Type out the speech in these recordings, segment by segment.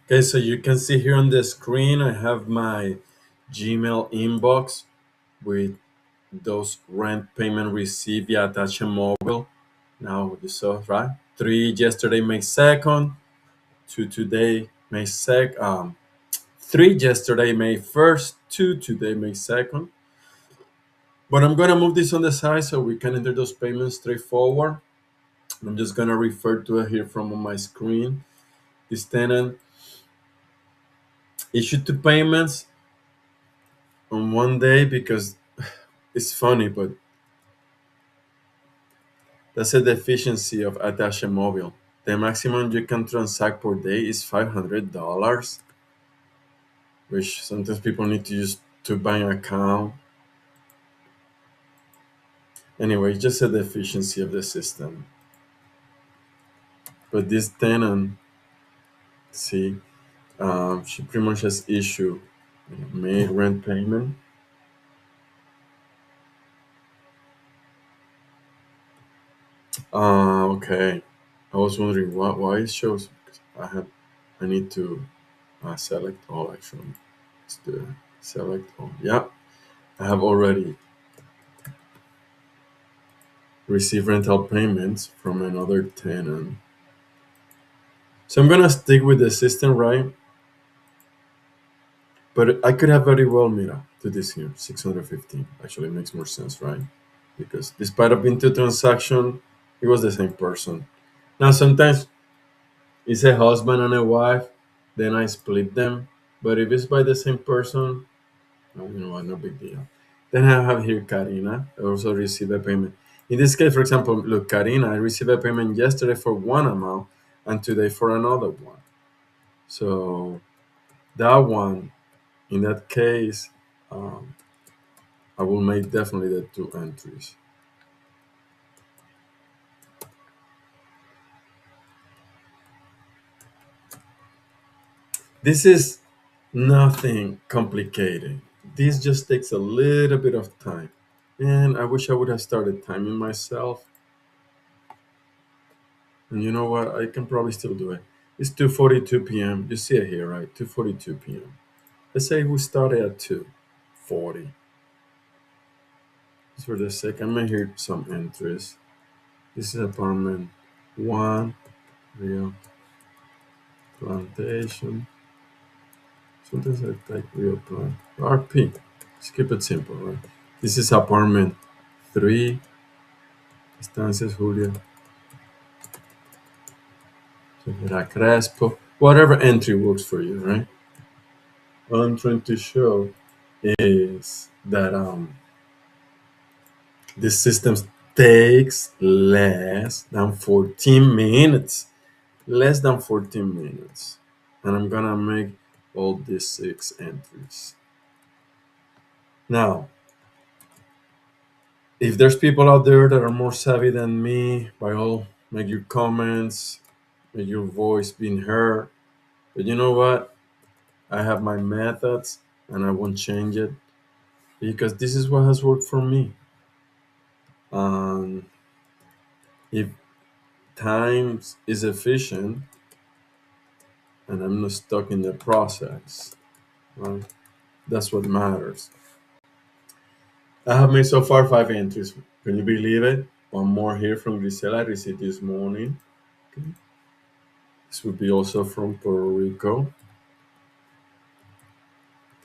Okay, so you can see here on the screen, I have my Gmail inbox with those rent payment received via attachment mobile. Now you saw, right? Three yesterday, May 2nd, two today, May 2nd, three yesterday, May 1st, two today, May 2nd. But I'm gonna move this on the side so we can enter those payments straightforward. I'm just gonna refer to it here from on my screen. This tenant issued two payments on one day because it's funny, but that's a deficiency of attachment mobile. The maximum you can transact per day is $500, which sometimes people need to use to buy an account. Anyway, it's just a deficiency of the system. But this tenant, see, she pretty much has issued made rent payment. Okay. I was wondering why it shows. Because I need to select all actually. Let's do it. Select all. Yeah, I have already received rental payments from another tenant. So I'm gonna stick with the system, right? But I could have very well made up to this here, 615. Actually, makes more sense, right? Because despite of being two transaction, it was the same person. Now sometimes it's a husband and a wife, then I split them. But if it's by the same person, oh, you know what, no big deal. Then I have here Karina. I also received a payment. In this case, for example, look, Karina, I received a payment yesterday for one amount and today for another one. So that one, in that case, um, I will make definitely the two entries. This is nothing complicated. This just takes a little bit of time. And I wish I would have started timing myself. And you know what? I can probably still do it. It's 2:42 p.m. You see it here, right? 2:42 p.m. Let's say we started at 2:40. Just for the sake, I'm gonna hear some entries. This is apartment one, real plantation. Sometimes I type real plant. RP. Just keep it simple, right? This is apartment three, Estancias Julia, Severa Crespo. Whatever entry works for you, right? What I'm trying to show is that this system takes less than 14 minutes. Less than 14 minutes. And I'm gonna make all these six entries. Now, if there's people out there that are more savvy than me, by all make your comments, make your voice being heard. But you know what? I have my methods and I won't change it because this is what has worked for me. Um, if time is efficient and I'm not stuck in the process, right? That's what matters. I have made so far five entries. Can you believe it? One more here from Grisela I received this morning. Okay. This would be also from Puerto Rico.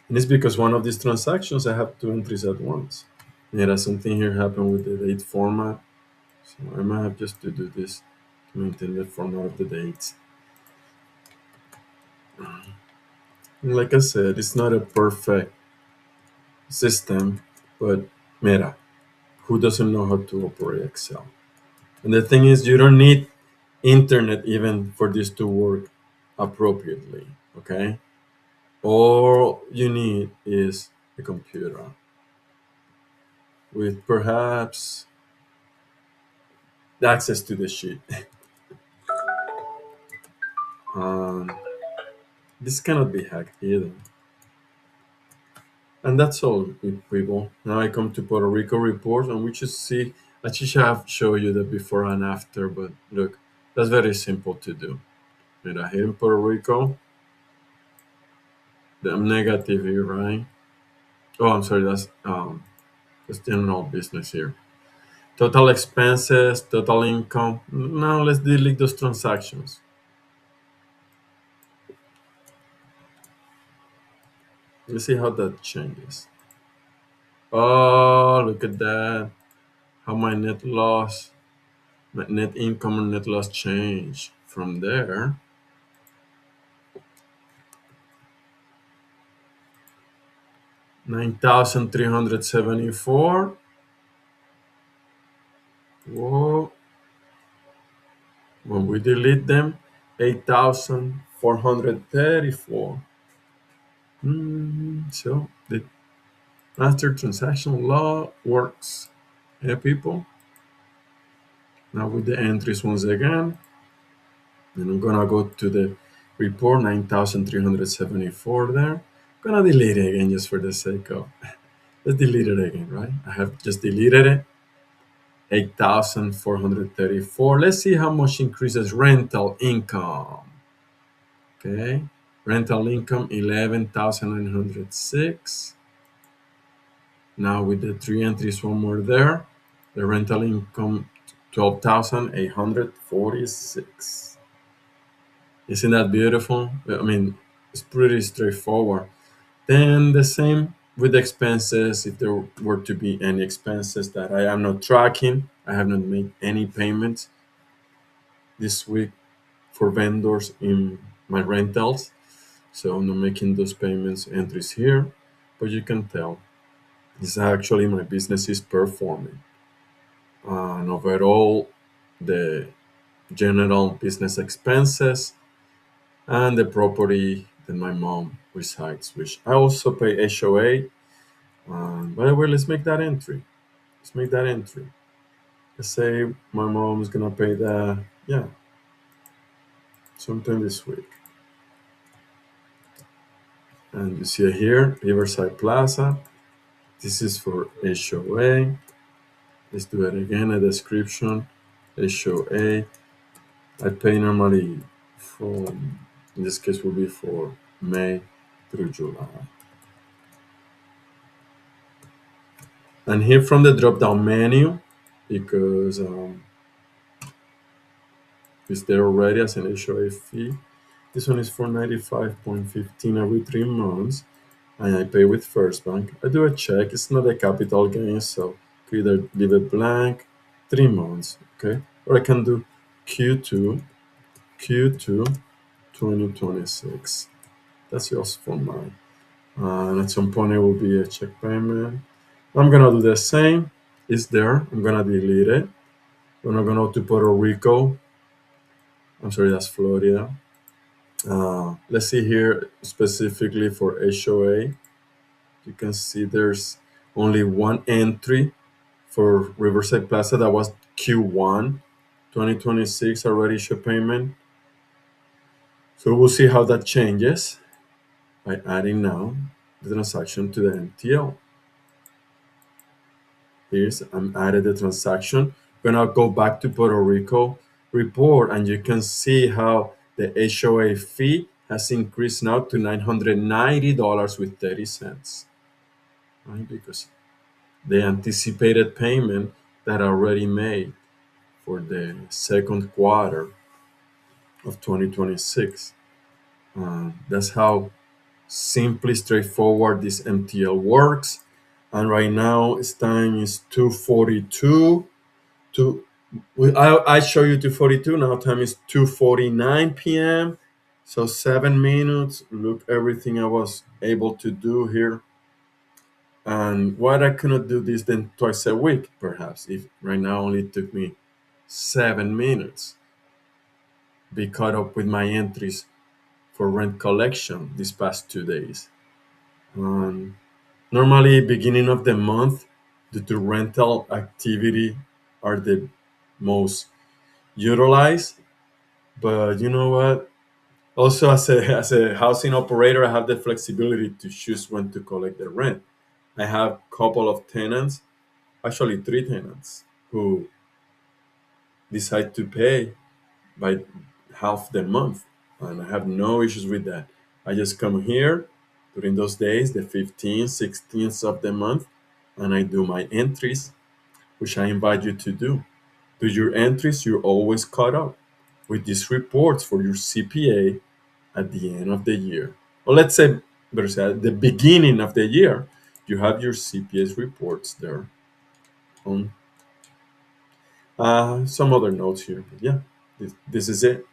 And it's because one of these transactions I have two entries at once. Yeah, something here happened with the date format. So I might have just to do this to maintain the format of the dates. And like I said, it's not a perfect system, but mira, who doesn't know how to operate Excel? And the thing is, you don't need internet even for this to work appropriately, okay? All you need is a computer with perhaps access to the sheet. um, this cannot be hacked either. And that's all, people. Now I come to Puerto Rico report, and we just see. I should have show you the before and after, but look, that's very simple to do. Right here in Puerto Rico, the negative here, right? Oh, I'm sorry. That's general business here. Total expenses, total income. Now let's delete those transactions. Let's see how that changes. Oh, look at that. How my net loss, my net income and net loss change. From there, 9,374. Whoa. When we delete them, 8,434. So the master transaction law works. Yeah, people. Now with the entries once again, and I'm gonna go to the report 9,374 there. Gonna delete it again just for the sake of let's delete it again, right? I have just deleted it. 8,434. Let's see how much increases rental income. Okay. Rental income 11,906. Now with the three entries, one more there. The rental income 12,846. Isn't that beautiful? I mean, it's pretty straightforward. Then the same with the expenses. If there were to be any expenses that I am not tracking, I have not made any payments this week for vendors in my rentals. So I'm not making those payments entries here, but you can tell this actually my business is performing. And overall, the general business expenses and the property that my mom resides, which I also pay HOA. By the way, let's make that entry. Let's make that entry. Let's say my mom is gonna pay that, yeah, sometime this week. And you see it here, Riverside Plaza. This is for HOA. Let's do it again. A description, HOA. I pay normally from, in this case, will be for May through July. And here from the drop down menu, because it's there already as an HOA fee. This one is for 95.15 every 3 months, and I pay with First Bank. I do a check. It's not a capital gain, so you could either leave it blank, 3 months, okay, or I can do Q2 2026. That's just for mine. And at some point, it will be a check payment. I'm gonna do the same. It's there. I'm gonna delete it. When I'm gonna go to Puerto Rico, I'm sorry, that's Florida. Let's see here specifically for HOA. You can see there's only one entry for Riverside Plaza that was Q1 2026 already show payment. So we'll see how that changes by adding now the transaction to the MTL. Here's I'm added the transaction. Gonna go back to Puerto Rico report, and you can see how the HOA fee has increased now to $990 with 30 cents, right? Because the anticipated payment that I already made for the second quarter of 2026. That's how simply straightforward this MTL works. And right now its time is 2:42. I show you 2:42. Now time is 2:49 p.m. So 7 minutes. Look everything I was able to do here. And why I cannot do this then twice a week, perhaps, if right now only took me 7 minutes be caught up with my entries for rent collection these past 2 days. Um, Normally, beginning of the month, due to rental activity, are the most utilized. But you know what? Also, as a housing operator, I have the flexibility to choose when to collect the rent. I have a couple of tenants, actually three tenants, who decide to pay by half the month, and I have no issues with that. I just come here, during those days, the 15th, 16th of the month, and I do my entries, which I invite you to do. Do your entries, you're always caught up with these reports for your CPA at the end of the year. Or let's say, there's at the beginning of the year, you have your CPA's reports there on some other notes here. But yeah, this is it.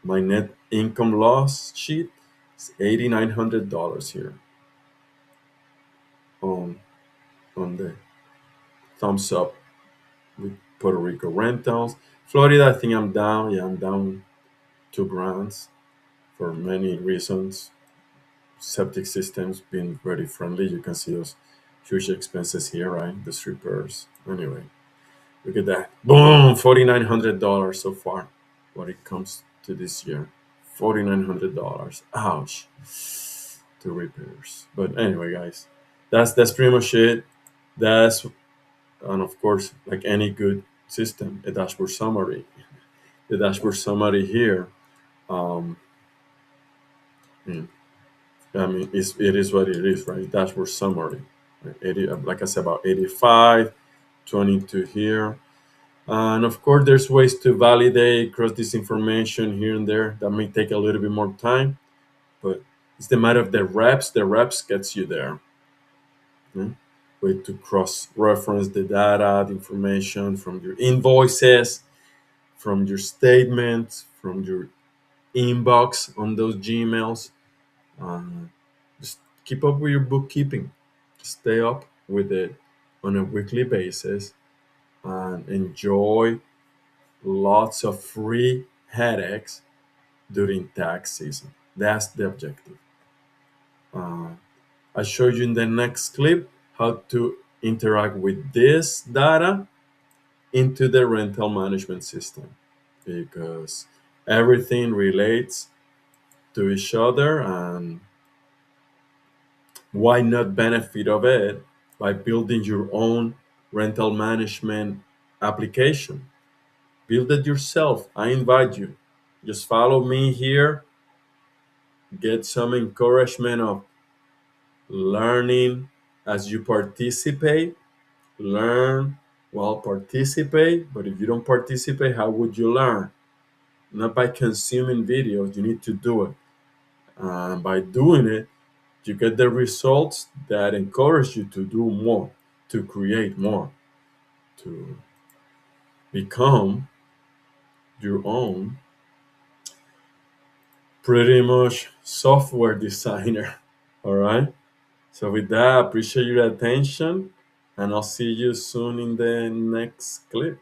My net income loss sheet is $8,900 here on the thumbs up with Puerto Rico rentals. Florida, I think I'm down. Yeah, I'm down 2 grand for many reasons. Septic systems being very friendly. You can see those huge expenses here, right? The repairs. Anyway, look at that. Boom! $4,900 so far when it comes to this year. $4,900. Ouch. To repairs. But anyway, guys, that's pretty much it. That's and of course, like any good system, a dashboard summary. The dashboard summary here, um, mm, I mean, it is what it is, right? Dashboard summary. Right? 80, like I said, about 85, 22 here. And of course, there's ways to validate, cross this information here and there. That may take a little bit more time, but it's the matter of the reps. The reps gets you there. Way to cross-reference the data, the information from your invoices, from your statements, from your inbox on those Gmails. Just keep up with your bookkeeping. Stay up with it on a weekly basis and enjoy lots of free headaches during tax season. That's the objective. Uh, I'll show you in the next clip how to interact with this data into the rental management system because everything relates to each other, and why not benefit of it by building your own rental management application? Build it yourself. I invite you. Just follow me here, get some encouragement of learning as you participate. Learn while participate, but if you don't participate, how would you learn? Not by consuming videos, you need to do it. And by doing it, you get the results that encourage you to do more, to create more, to become your own pretty much software designer. All right. So with that, I appreciate your attention, and I'll see you soon in the next clip.